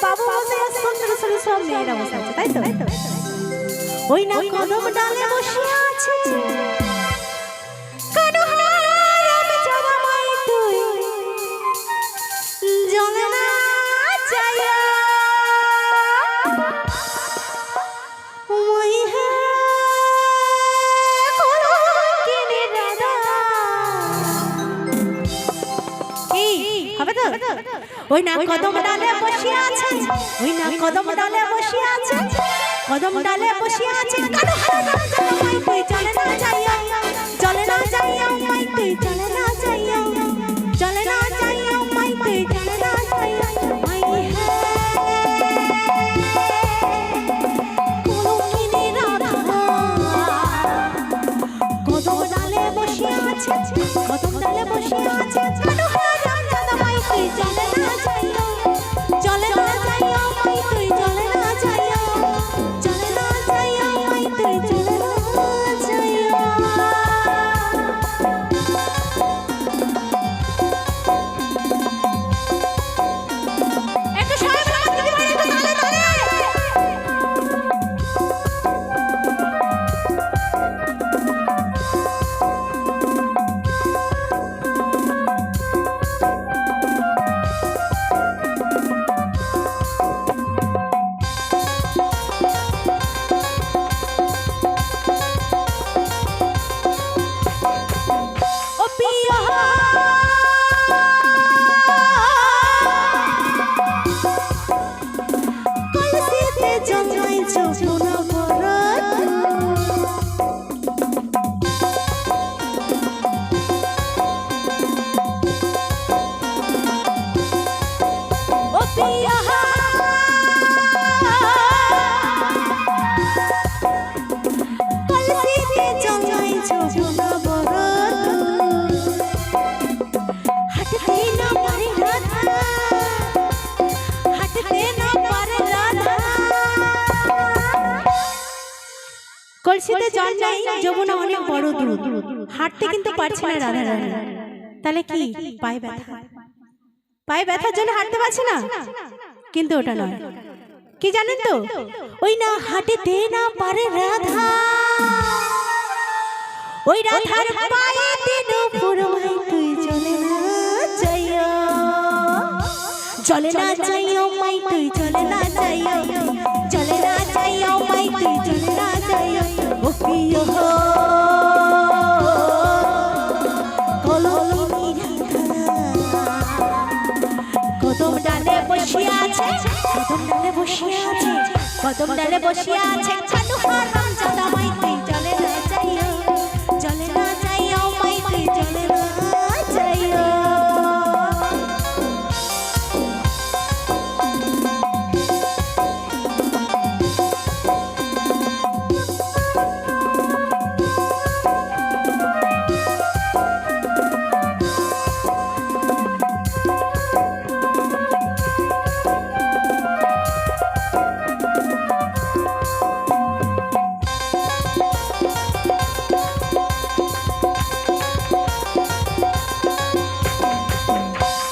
বাবু বসে আছে, সুন্দর সুন্দর সব মেয়েরা বসে আছে, তাই তো? ওই না কদম ডালে বসে আছে কানুহারাম জামাই তুই জলে না যাইয়া ওই হে কলঙ্কিনী রাধা। কি হবে তো? ওই না কদম ডালে বসে আছে, ওই না কদম ডালে বসে আছে, কদম ডালে বসে আছে কানুহারাম জামাই তুই চলে না যাইয়া, চলে না যাইয়া মাই তুই চলে না যাইয়া, চলে না যাইয়া মাই তুই চলে না যাইয়া মাই হে কলঙ্কিনী রাধা। কদম ডালে বসে আছে, কদম ডালে বসে আছে কানুহারাম জামাই তুই চলে না যাইয়া, চলে না যাইয়া মাই তুই চলে না যাইয়া, চলে না যাইয়া মাই তুই চলে না যাইয়া। একটু সবাই বলো দিদি ভাই, একটু তালে তালে। ও পিয়া কলসিতে জমাই যমুনা ভরত, ও পিয়া কলসিতে জমাই যমুনা ভরত, হাঁটতে না পারে রাধা, হাঁটতে না পারে রাধা। কলসিতে জল নাই, যমুনা অনেক বড় দূর, হাঁটতে কিন্তু পারছে না রাধা রানী। তাহলে কি পায়ে ব্যথা, পায়ে ব্যথার জন্য হাঁটতে পারছে না? কিন্তু ওটা নয়, কি জানেন তো? ওই না হাঁটতে না পারে রাধা, ওই রাধার পায়ে দিন পুরমাই তুই চলে না যাইয়া, চলে না যাইয়া মাই তুই চলে না যাইয়া, চলে না যাইয়া মাই তুই চলে না যাইয়া। ও প্রিয় কলঙ্কিনী রাধা, কদম ডালে বসে আছে, কদম ডালে বসে আছে, কদম ডালে বসে আছে কানুহারাম জামাই তুই চলে না যাইয়া, চলে না যাইয়া মাই তুই চলে না যাইয়া।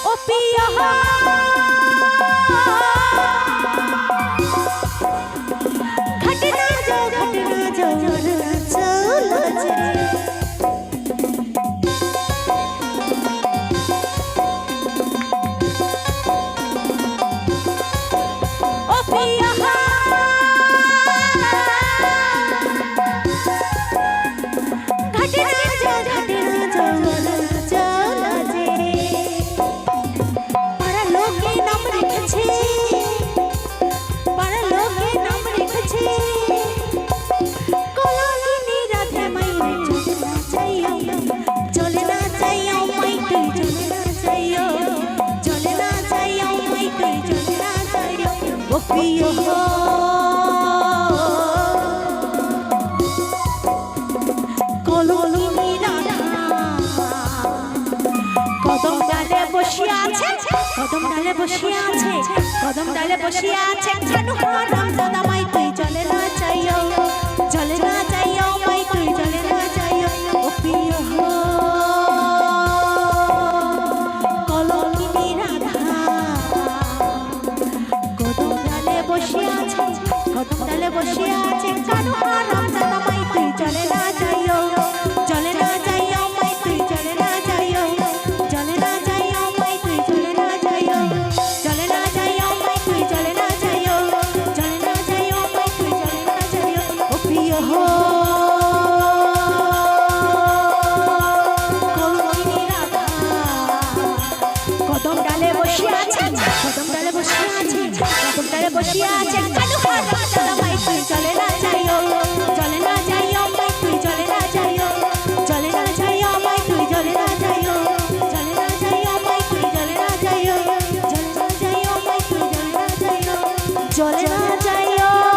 ও পিয়া ঘটনা যাও ঘটনা চলো যে, ও পিয়া ঘটনা যাও চলো যে, পাড়া লোকে নাম রেখেছে, পাড়া লোকে নাম রেখেছে কলঙ্কিনী রাধা মাই চলে না যাইয়া, চলে না যাইয়া মাই তুই চলে না যাইয়া, চলে না যাইয়া মাই তুই চলে না যাইয়া। ও প্রিয় কলঙ্কিনী রাধা, কদম ডালে বসে আছে, কদম ডালে বসে আছে, কদম ডালে বসে আছে কানুহারাম জামাই তুই চলে না যাইয়া, চলে না যাইয়া মাই তুই চলে না যাইয়া। ও প্রিয় কলঙ্কিনী রাধা, কদম বসিয়া আছে কালো হারাম জাদা মাই তুই চলে না যাইও চলে না যাইও মাই তুই চলে না যাইও চলে না যাইও মাই তুই চলে না যাইও চলে না যাইও মাই তুই চলে না যাইও চলে না যাইও মাই তুই চলে না যাইও চলে না যাইও